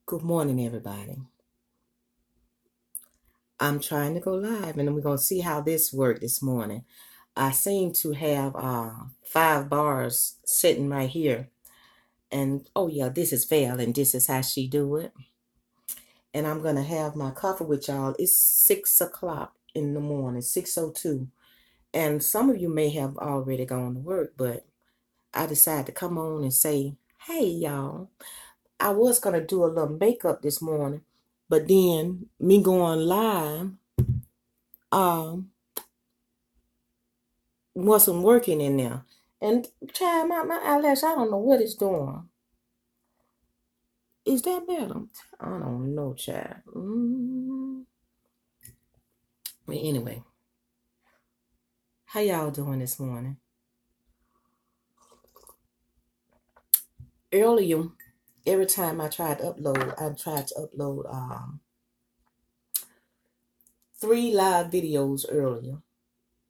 Good morning, everybody. I'm trying to go live, and we're going to see how this worked this morning. I seem to have 5 bars sitting right here. And, oh, yeah, this is Val, and this is how she do it. And I'm going to have my coffee with y'all. It's 6 o'clock in the morning, 6:02. And some of you may have already gone to work, but I decided to come on and say, hey, y'all. I was going to do a little makeup this morning, but then me going live um wasn't working in there. And child, my eyelash, I don't know what it's doing. Is that better? I don't know, child. But anyway, how y'all doing this morning? Earlier, every time I tried to upload 3 live videos earlier,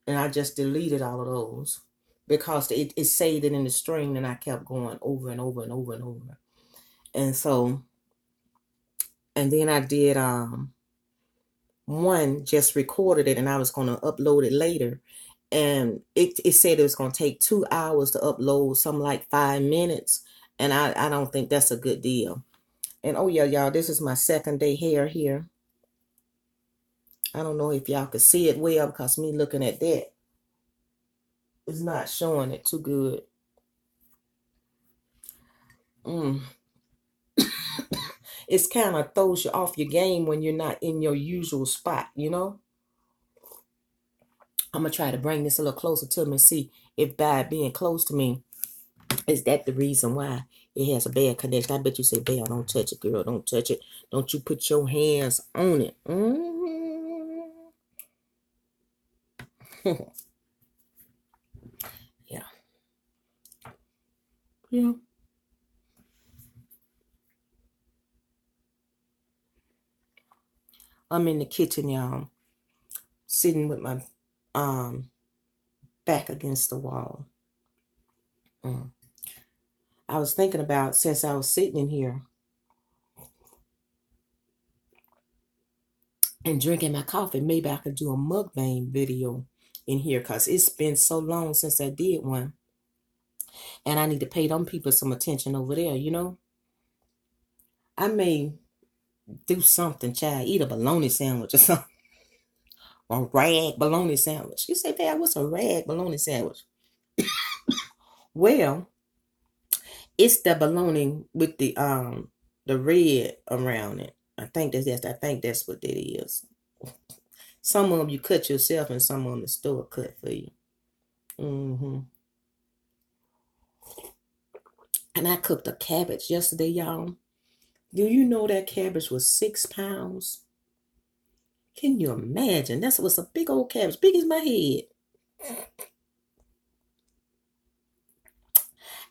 and I just deleted all of those because it saved it in the stream, and I kept going over and over and over and over. And so, and then I did one, just recorded it, and I was going to upload it later, and it said it was going to take 2 hours to upload, something like 5 minutes, and I don't think that's a good deal. And oh yeah, y'all, this is my second day hair here. I don't know if y'all could see it well because me looking at that is not showing it too good. It's kind of throws you off your game when you're not in your usual spot, you know. I'm gonna try to bring this a little closer to me and see if by being close to me, is that the reason why it has a bad connection? I bet you say, Belle, don't touch it, girl. Don't touch it. Don't you put your hands on it. Yeah. Yeah. I'm in the kitchen, y'all, sitting with my back against the wall. I was thinking about, since I was sitting in here and drinking my coffee, maybe I could do a mukbang video in here because it's been so long since I did one. And I need to pay them people some attention over there, you know? I may do something, child, eat a bologna sandwich or something. A rag bologna sandwich. You say, Dad, what's a rag bologna sandwich? Well, it's the bologna with the red around it. I think that's what that is. Some of them you cut yourself, and some of them the store cut for you. And I cooked a cabbage yesterday, y'all. Do you know that cabbage was 6 pounds? Can you imagine? That was a big old cabbage, big as my head.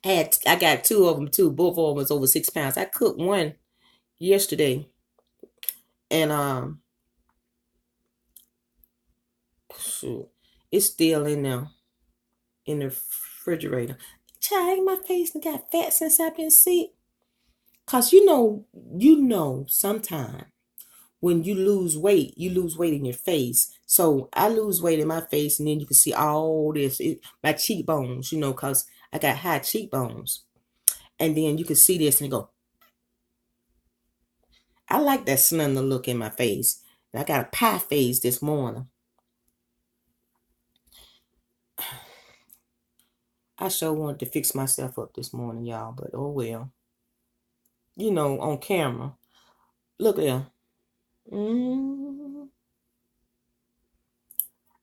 I got 2 of them too. Both of them was over 6 pounds. I cooked one yesterday, and shoot, it's still in there in the refrigerator. Child, my face got fat since I've been sick. Cause sometime when you lose weight in your face. So I lose weight in my face, and then you can see all this, my cheekbones, cause I got high cheekbones. And then you can see this and go, I like that slender look in my face. And I got a pie face this morning. I sure wanted to fix myself up this morning, y'all, but oh well. On camera. Look there.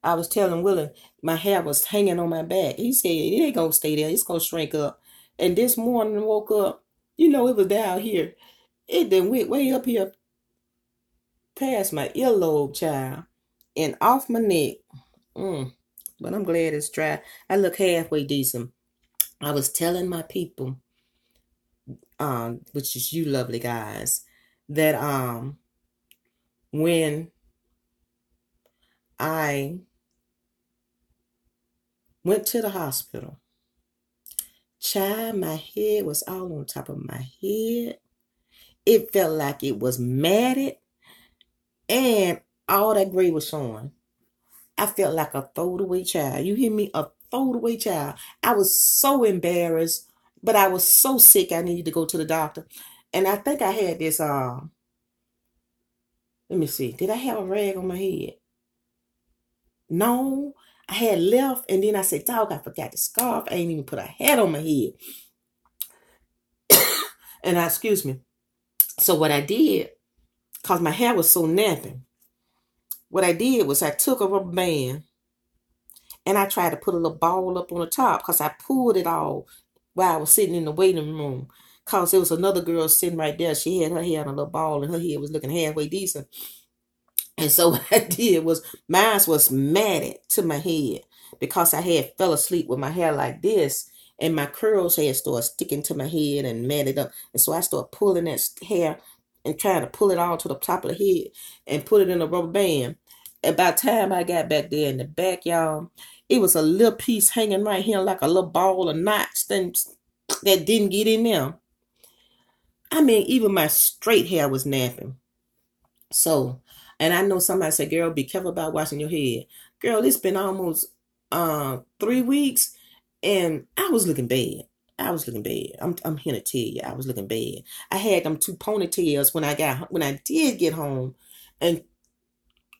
I was telling Willie my hair was hanging on my back. He said it ain't gonna stay there. It's gonna shrink up. And this morning I woke up, it was down here. It then went way up here past my earlobe, child, and off my neck. But I'm glad it's dry. I look halfway decent. I was telling my people, which is you lovely guys, that when I went to the hospital, child, my head was all on top of my head. It felt like it was matted and all that gray was showing. I felt like a throwaway child. You hear me? A throwaway child. I was so embarrassed, but I was so sick I needed to go to the doctor. And I think I had this let me see. Did I have a rag on my head? No. I had left and then I said, dog, I forgot the scarf. I ain't even put a hat on my head. And excuse me. So what I did, because my hair was so napping, what I did was I took a rubber band and I tried to put a little ball up on the top because I pulled it all while I was sitting in the waiting room. Because there was another girl sitting right there. She had her hair on a little ball and her head was looking halfway decent. And so what I did was, mine was matted to my head because I had fell asleep with my hair like this. And my curls had started sticking to my head and matted up. And so I started pulling that hair and trying to pull it all to the top of the head and put it in a rubber band. And by the time I got back there in the back, y'all, it was a little piece hanging right here like a little ball of knots that didn't get in there. I mean, even my straight hair was napping. So, and I know somebody said, girl, be careful about washing your head. Girl, it's been almost 3 weeks and I was looking bad. I was looking bad. I'm here to tell you, I was looking bad. I had them 2 ponytails when I did get home and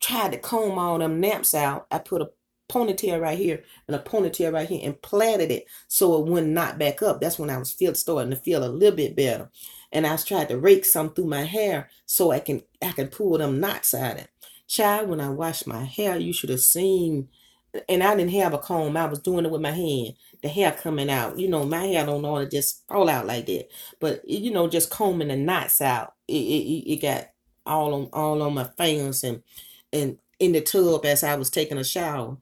tried to comb all them naps out. I put a ponytail right here and a ponytail right here and plaited it so it wouldn't knot back up. That's when I was starting to feel a little bit better. And I was trying to rake some through my hair so I can pull them knots out of it. Child, when I washed my hair, you should have seen, and I didn't have a comb. I was doing it with my hand. The hair coming out. You know, my hair don't know to just fall out like that. But, you know, just combing the knots out, it got all on my fingers and in the tub as I was taking a shower.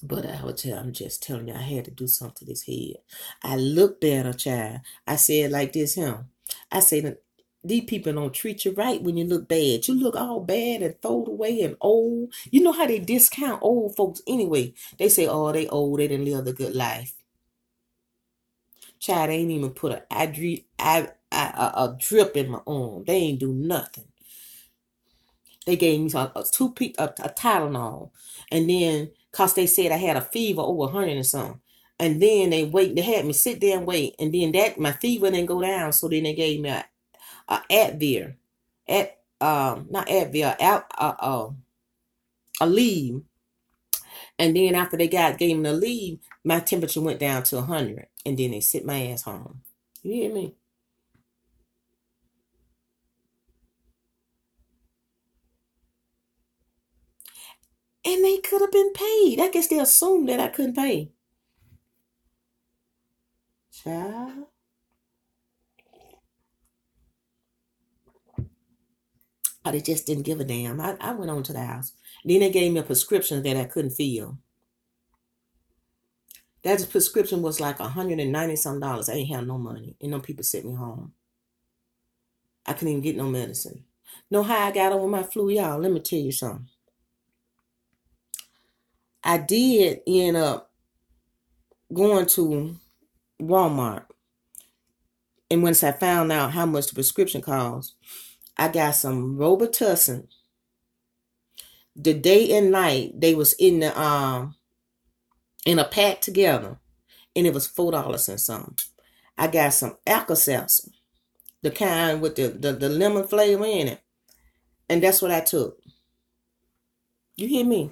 But I'm just telling you, I had to do something to this head. I look better, child. I said like this, him. I said, these people don't treat you right when you look bad. You look all bad and thrown away and old. You know how they discount old folks anyway. They say, oh, they old. They didn't live a good life. Child, they ain't even put a drip in my arm. They ain't do nothing. They gave me a Tylenol. And then, because they said I had a fever over 100 and something. And then they had me sit there and wait. And then my fever didn't go down. So then they gave me a Advil. Not Advil, a leave. And then after gave me the leave, my temperature went down to 100. And then they sent my ass home. You hear me? And they could have been paid. I guess they assumed that I couldn't pay. Child. But they just didn't give a damn. I went on to the house. Then they gave me a prescription that I couldn't fill. That prescription was like $190 some. I ain't have no money. And no people sent me home. I couldn't even get no medicine. Know how I got over my flu, y'all? Let me tell you something. I did end up going to Walmart. And once I found out how much the prescription cost, I got some Robitussin. The day and night they was in a pack together, and it was $4 and something. I got some Alka-Seltzer, the kind with the lemon flavor in it, and that's what I took. You hear me?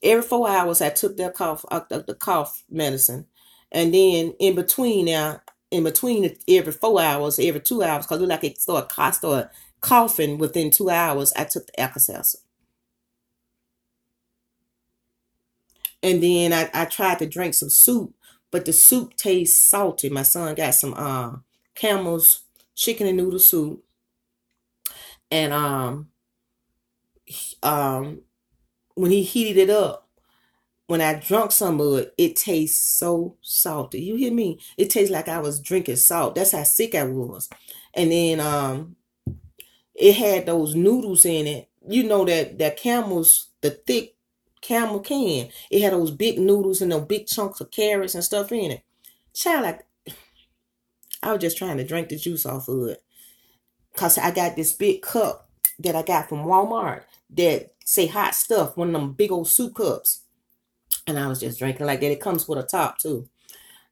Every 4 hours I took that the cough medicine, and then in between every 4 hours, every 2 hours, because it looked like it started coughing within 2 hours, I took the Alka-Seltzer. And then I tried to drink some soup, but the soup tastes salty. My son got some Camel's chicken and noodle soup. And when he heated it up, when I drunk some of it, it tastes so salty. You hear me? It tastes like I was drinking salt. That's how sick I was. And then it had those noodles in it. You know that Camel's, the thick Camel can. It had those big noodles and those big chunks of carrots and stuff in it. Child, I was just trying to drink the juice off of it. Because I got this big cup that I got from Walmart that say hot stuff, one of them big old soup cups. And I was just drinking like that. It comes with a top too.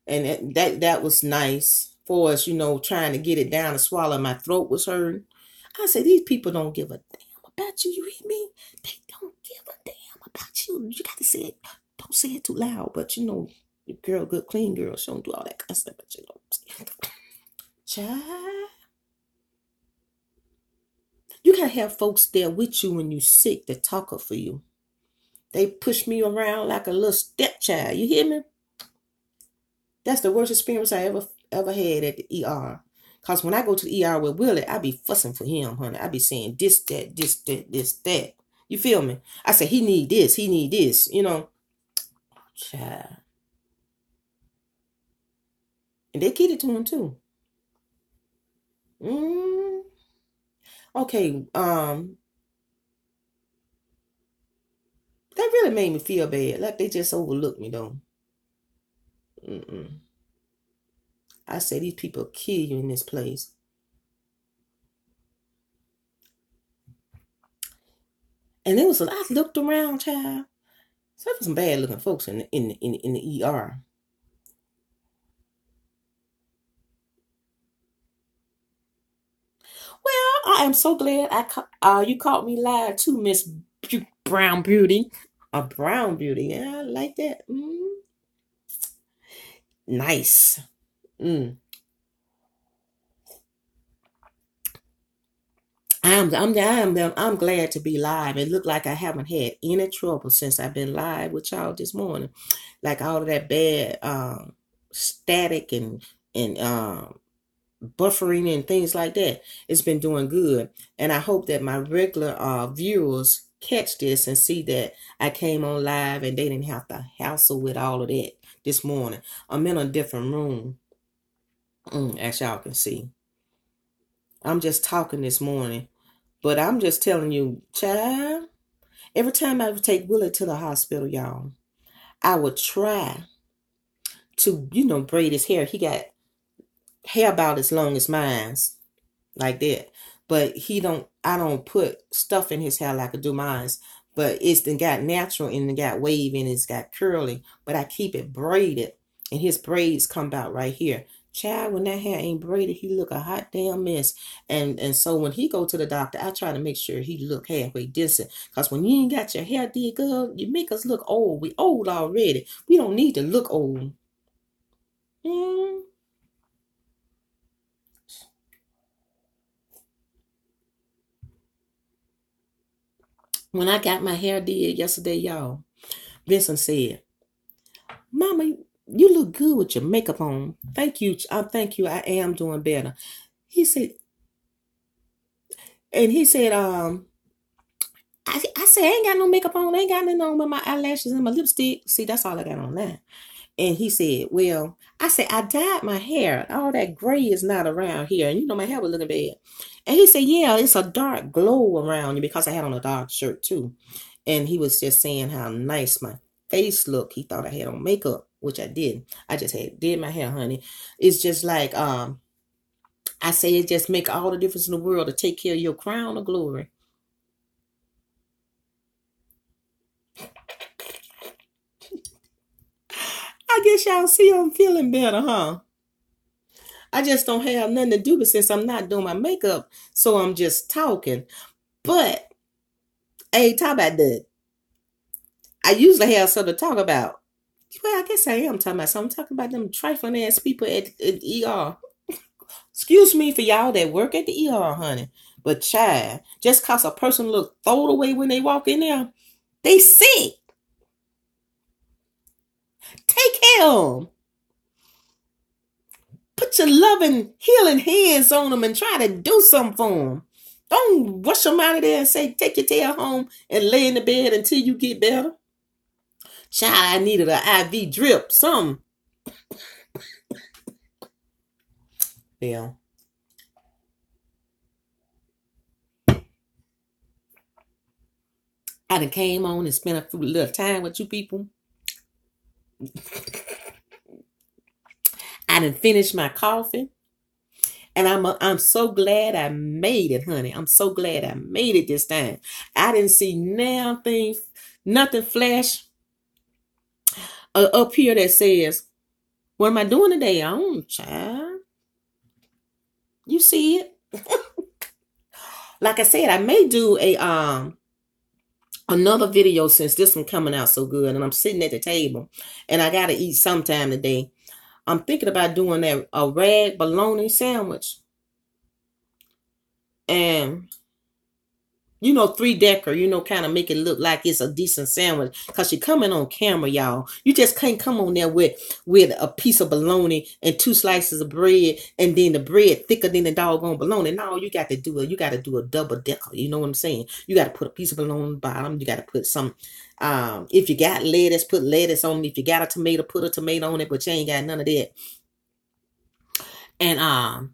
And that was nice for us, trying to get it down and swallow. My throat was hurting. I said, these people don't give a damn about you. You hear me? They don't give a damn about you. You got to say it. Don't say it too loud. But the girl, good, clean girl, she don't do all that kind of stuff. But you don't say it. Child. You got to have folks there with you when you sick to talk up for you. They push me around like a little stepchild. You hear me? That's the worst experience I ever had at the ER. Because when I go to the ER with Willie, I be fussing for him, honey. I be saying this, that, this, that, this, that. You feel me? I say, he need this, Child. And they get it to him too. Okay, that really made me feel bad. Like they just overlooked me though. I say these people kill you in this place. And there was I looked around, child. So there was some bad looking folks in the ER. Well, I am so glad you caught me live too, Miss Brown Beauty. A brown beauty. Yeah, I like that. Nice. I'm glad to be live. It looked like I haven't had any trouble since I've been live with y'all this morning. Like all of that bad static and buffering and things like that. It's been doing good. And I hope that my regular viewers catch this and see that I came on live and they didn't have to hassle with all of that this morning. I'm in a different room, as y'all can see. I'm just talking this morning. But I'm just telling you, child, every time I would take Willie to the hospital, y'all, I would try to, braid his hair. He got hair about as long as mine's, like that. But I don't put stuff in his hair like I do mine's. But it's then got natural and it got wavy and it's got curly. But I keep it braided. And his braids come out right here. Child, when that hair ain't braided, he look a hot damn mess. And so when he go to the doctor, I try to make sure he look halfway decent. Because when you ain't got your hair did good, you make us look old. We old already. We don't need to look old. When I got my hair did yesterday, y'all, Vincent said, Mama, you look good with your makeup on. Thank you. Thank you. I am doing better. He said, I said, I ain't got no makeup on. I ain't got nothing on but my eyelashes and my lipstick. See, that's all I got on now. And he said, well, I said, I dyed my hair. All that gray is not around here. And my hair was looking bad. And he said, yeah, it's a dark glow around you because I had on a dark shirt too. And he was just saying how nice my face looked. He thought I had on makeup, which I did. I just did my hair, honey. It's just like, I say it just make all the difference in the world to take care of your crown of glory. I guess y'all see I'm feeling better, huh? I just don't have nothing to do, but since I'm not doing my makeup, so I'm just talking. But, hey, talk about that. I usually have something to talk about. Well, I guess I am talking about something. I'm talking about them trifling ass people at ER. Excuse me for y'all that work at the ER, honey. But child, just cause a person look thrown away when they walk in there, they sick. Take care of them. Put your loving, healing hands on them and try to do something for them. Don't rush them out of there and say, take your tail home and lay in the bed until you get better. Child, I needed an IV drip, something. Yeah. I done came on and spent a little time with you people. I done finished my coffee. And I'm so glad I made it, honey. I'm so glad I made it this time. I didn't see nothing flash up here that says, what am I doing today? I don't, child. You see it? Like I said, I may do a another video since this one coming out so good, and I'm sitting at the table and I gotta eat sometime today. I'm thinking about doing a rag bologna sandwich and three decker, kind of make it look like it's a decent sandwich. Cause you're coming on camera, y'all. You just can't come on there with a piece of bologna and 2 slices of bread, and then the bread thicker than the doggone bologna. No, you got to do a double decker. You know what I'm saying? You got to put a piece of bologna on the bottom. You got to put some. If you got lettuce, put lettuce on it. If you got a tomato, put a tomato on it. But you ain't got none of that. And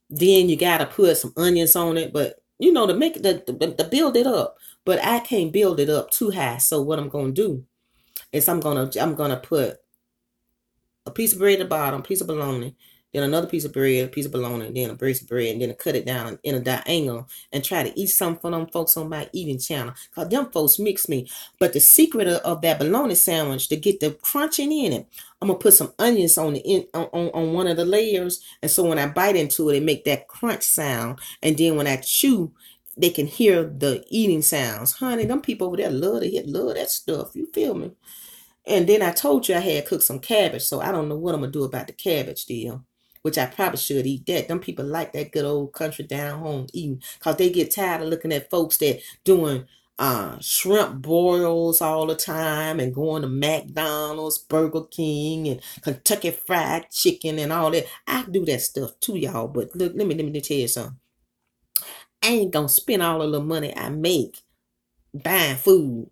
then you got to put some onions on it, but. To make to build it up, but I can't build it up too high. So what I'm gonna do is I'm gonna put a piece of bread at the bottom, a piece of bologna, then another piece of bread, a piece of bologna, then a piece of bread, and then I cut it down in a diagonal and try to eat something for them folks on my eating channel. Cause them folks mix me. But the secret of that bologna sandwich to get the crunching in it, I'm gonna put some onions on on one of the layers, and so when I bite into it, it make that crunch sound, and then when I chew, they can hear the eating sounds. Honey, them people over there love that stuff. You feel me? And then I told you I had cooked some cabbage, so I don't know what I'm gonna do about the cabbage deal. Which I probably should eat that. Them people like that good old country down home eating, cause they get tired of looking at folks that doing shrimp boils all the time and going to McDonald's, Burger King, and Kentucky Fried Chicken and all that. I do that stuff too, y'all. But look, let me tell you something. I ain't gonna spend all of the money I make buying food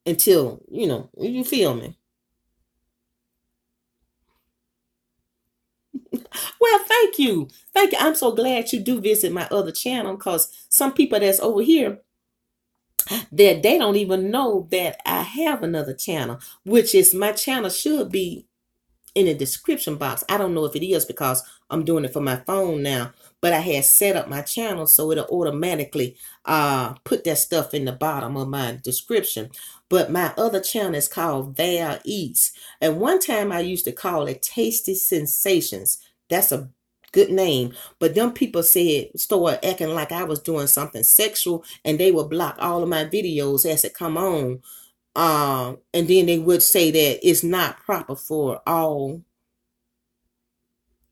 until you feel me. Well, thank you. Thank you. I'm so glad you do visit my other channel, because some people that's over here, that they don't even know that I have another channel, which is my channel should be in the description box. I don't know if it is because I'm doing it for my phone now, but I had set up my channel so it'll automatically put that stuff in the bottom of my description. But my other channel is called Val Eats. At one time I used to call it Tasty Sensations. That's a good name. But them people started acting like I was doing something sexual, and they would block all of my videos as it come on. And then they would say that it's not proper for all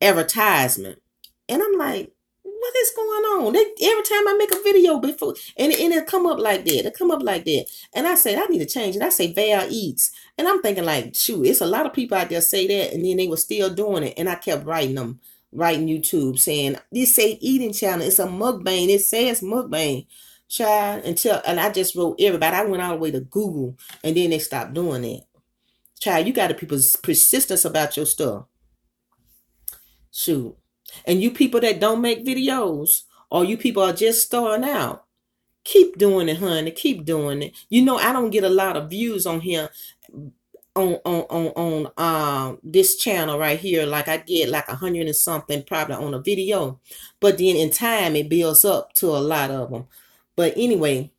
advertisement. And I'm like, what is going on? Every time I make a video before, and it'll come up like that. It'll come up like that. And I said, I need to change it. I say Val Eats. And I'm thinking like, shoot, it's a lot of people out there say that, and then they were still doing it. And I kept writing YouTube saying, this say eating channel. It's a mukbang. It says mukbang. Child, and I just wrote everybody. I went all the way to Google, and then they stopped doing that. Child, you got to people's persistence about your stuff. Shoot. And you people that don't make videos, or you people are just starting out, keep doing it, honey. Keep doing it. I don't get a lot of views on here on this channel right here. Like I get like 100 and something probably on a video, but then in time it builds up to a lot of them. But anyway,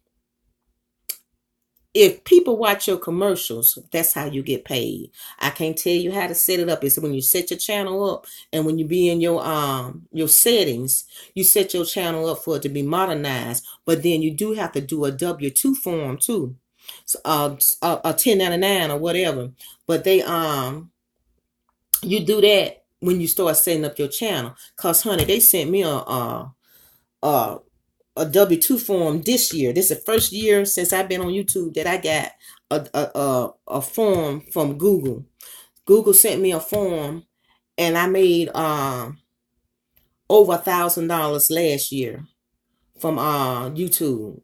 if people watch your commercials, that's how you get paid. I can't tell you how to set it up. It's when you set your channel up, and when you be in your settings, you set your channel up for it to be modernized. But then you do have to do a W-2 form too, so, a 1099 or whatever. But they you do that when you start setting up your channel. Cause honey, they sent me a W-2 form this year. This is the first year since I've been on YouTube that I got a form from Google. Google sent me a form, and I made over $1,000 last year from YouTube.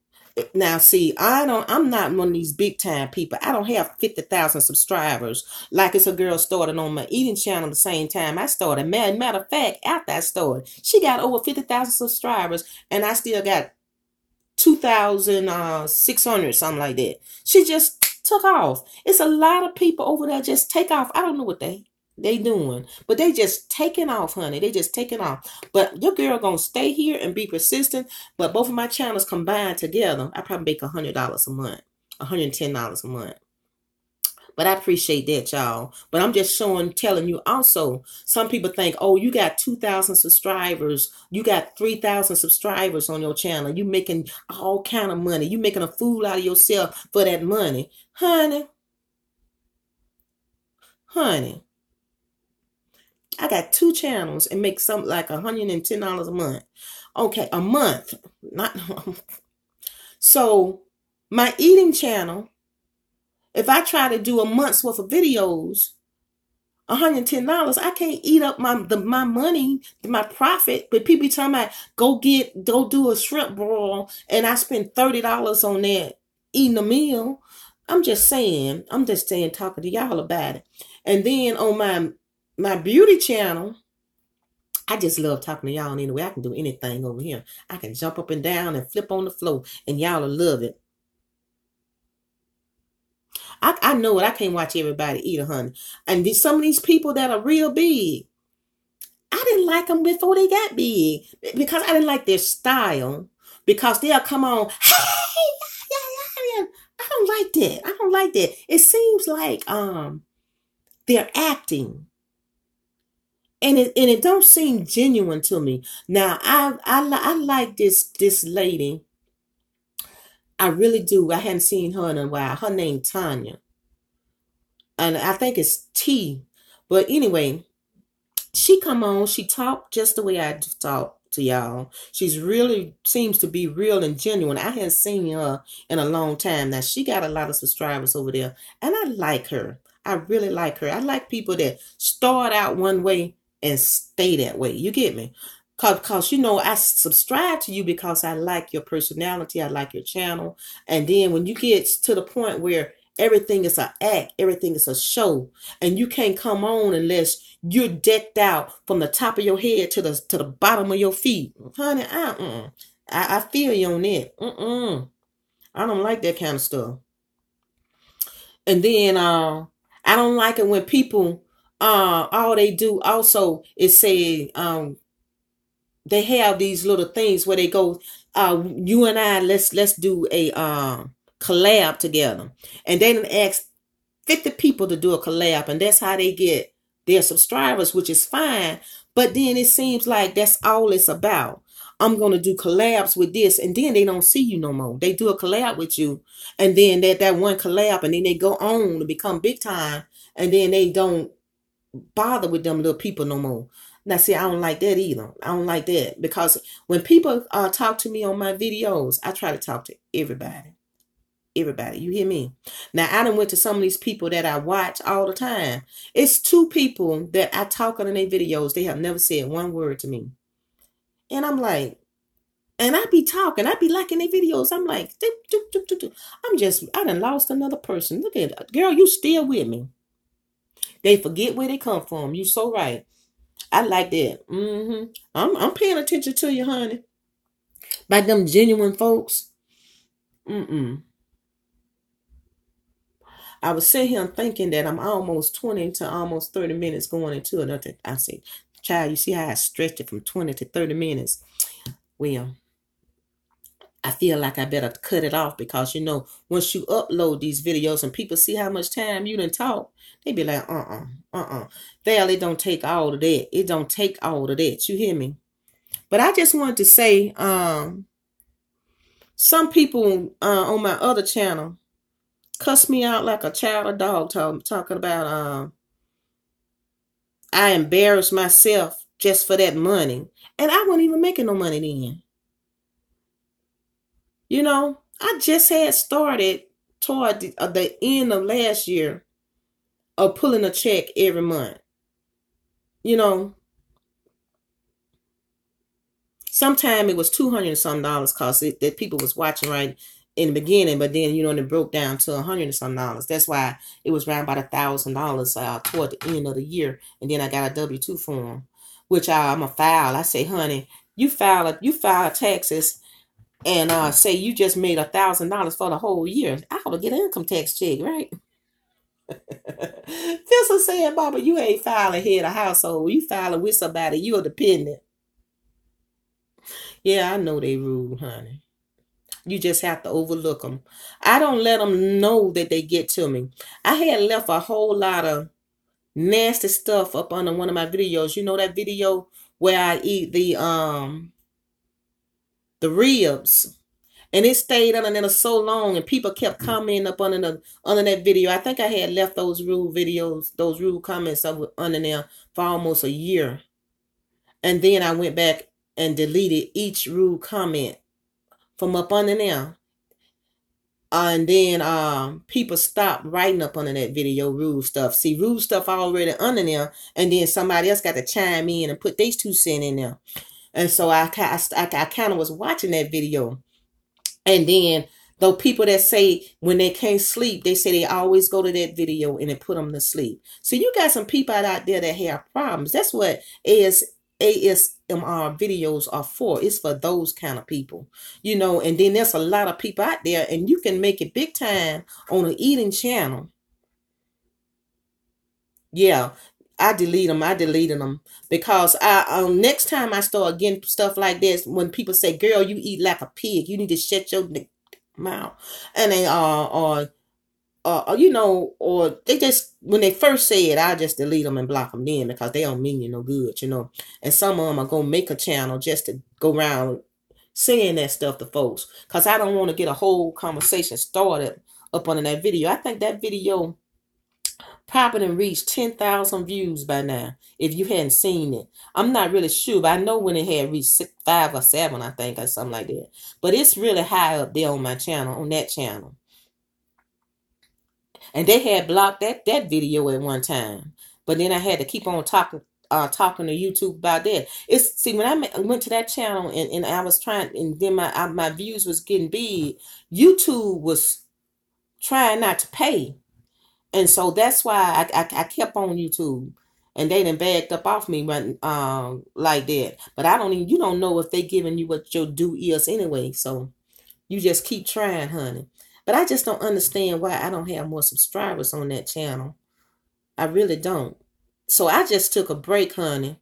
Now, see, I'm not one of these big time people. I don't have 50,000 subscribers. Like it's a girl started on my eating channel the same time I started. Matter of fact, after I started, she got over 50,000 subscribers, and I still got 2,600, something like that. She just took off. It's a lot of people over there just take off. I don't know what they. They doing. But they just taking off, honey. They just taking off. But your girl gonna stay here and be persistent. But both of my channels combined together, I probably make $100 a month. $110 a month. But I appreciate that, y'all. But I'm just telling you also, some people think, oh, you got 2,000 subscribers. You got 3,000 subscribers on your channel. You making all kind of money. You making a fool out of yourself for that money. Honey, I got 2 channels and make something like $110 a month. Okay, a month. Not so my eating channel, if I try to do a month's worth of videos, $110, I can't eat up my money, my profit. But people talking about go do a shrimp broil and I spend $30 on that eating a meal. I'm just saying, talking to y'all about it. And then on my beauty channel, I just love talking to y'all anyway. I can do anything over here. I can jump up and down and flip on the floor and y'all will love it. I know it. I can't watch everybody eat, honey. And some of these people that are real big, I didn't like them before they got big because I didn't like their style. Because they'll come on, hey, yeah. I don't like that. I don't like that. It seems like they're acting. And it don't seem genuine to me. Now I like this lady. I really do. I hadn't seen her in a while. Her name Tonya. And I think it's T. But anyway, she come on, she talk just the way I talk to y'all. She's really seems to be real and genuine. I hadn't seen her in a long time. Now she got a lot of subscribers over there. And I like her. I really like her. I like people that start out one way and stay that way. You get me? Cause you know, I subscribe to you because I like your personality. I like your channel. And then when you get to the point where everything is an act, everything is a show, and you can't come on unless you're decked out from the top of your head to the bottom of your feet. Honey, I feel you on that. I don't like that kind of stuff. And then I don't like it when people all they do also is say they have these little things where they go, you and I, let's do a collab together. And they done ask 50 people to do a collab, and that's how they get their subscribers, which is fine. But then it seems like that's all it's about. I'm going to do collabs with this, and then they don't see you no more. They do a collab with you, and then that one collab, and then they go on to become big time, and then they don't bother with them little people no more. Now, see, I don't like that either. I don't like that because when people talk to me on my videos, I try to talk to everybody. Everybody, you hear me? Now, I done went to some of these people that I watch all the time. It's 2 people that I talk on in their videos. They have never said one word to me. And I'm like, and I be talking. I be liking their videos. I'm like, I done lost another person. Look at it. Girl, you still with me. They forget where they come from. You so right. I like that. I'm paying attention to you, honey. By them genuine folks. I was sitting here thinking that I'm almost 20 to almost 30 minutes going into another. I said, child, you see how I stretched it from 20 to 30 minutes? Well, I feel like I better cut it off because, you know, once you upload these videos and people see how much time you done talk, they be like, Val, it don't take all of that. It don't take all of that. You hear me? But I just wanted to say, some people on my other channel cuss me out like a child or dog talking about I embarrassed myself just for that money. And I wasn't even making no money then. You know, I just had started toward the end of last year of pulling a check every month. You know, sometime it was $200 and some because that people was watching right in the beginning, but then, you know, it broke down to $100 and some. That's why it was around about $1,000 toward the end of the year. And then I got a W-2 form, which I'm a file. I say, honey, you file taxes and say you just made $1,000 for the whole year. I ought to get an income tax check, right? Thistle said, Baba, you ain't filing head of household. You filing with somebody. You're dependent. Yeah, I know they rude, honey. You just have to overlook them. I don't let them know that they get to me. I had left a whole lot of nasty stuff up under one of my videos. You know that video where I eat the ribs, and it stayed under there so long, and people kept commenting up under that video. I think I had left those rude videos, those rude comments up under there for almost a year, and then I went back and deleted each rude comment from up under there. And then people stopped writing up under that video rude stuff. See, rude stuff already under there, and then somebody else got to chime in and put these 2 cents in there. And so I kind of was watching that video. And then though people that say when they can't sleep, they say they always go to that video and it put them to sleep. So you got some people out there that have problems. That's what ASMR videos are for. It's for those kind of people, you know. And then there's a lot of people out there, and you can make it big time on an eating channel. Yeah, I delete them. I deleted them because I next time I start getting stuff like this, when people say, "Girl, you eat like a pig. You need to shut your mouth," and they you know, or they just, when they first say it, I just delete them and block them then because they don't mean you no good, you know. And some of them are gonna make a channel just to go around saying that stuff to folks because I don't want to get a whole conversation started up on that video. I think that video probably reached 10,000 views by now if you hadn't seen it. I'm not really sure, but I know when it had reached 5 or 7, I think, or something like that. But it's really high up there on my channel, on that channel. And they had blocked that video at one time. But then I had to keep on talking to YouTube about that. It's, see, when I went to that channel and I was trying, and then my views was getting big, YouTube was trying not to pay. And so that's why I kept on YouTube, and they done backed up off me like that. But I don't even, you don't know if they giving you what your due is anyway. So you just keep trying, honey. But I just don't understand why I don't have more subscribers on that channel. I really don't. So I just took a break, honey.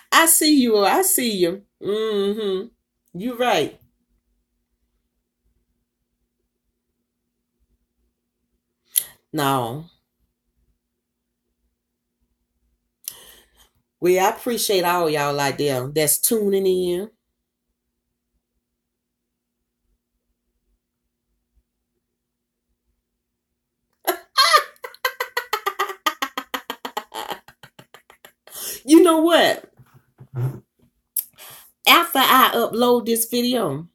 I see you. I see you. Mm-hmm. You're right. No. Well, I appreciate all y'all out there that's tuning in. You know what? After I upload this video,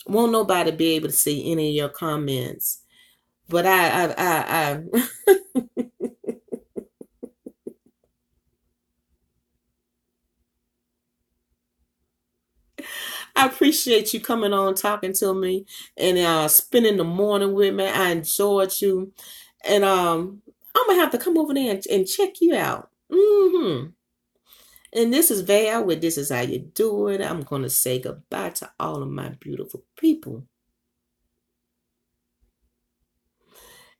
won't nobody be able to see any of your comments. But I appreciate you coming on talking to me and spending the morning with me. I enjoyed you. And I'm gonna have to come over there and check you out. Mm-hmm. And this is Val with This Is How You Do It. I'm gonna say goodbye to all of my beautiful people.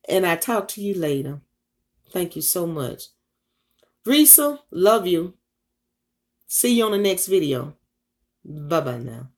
And I talk to you later. Thank you so much. Risa, love you. See you on the next video. Bye-bye now.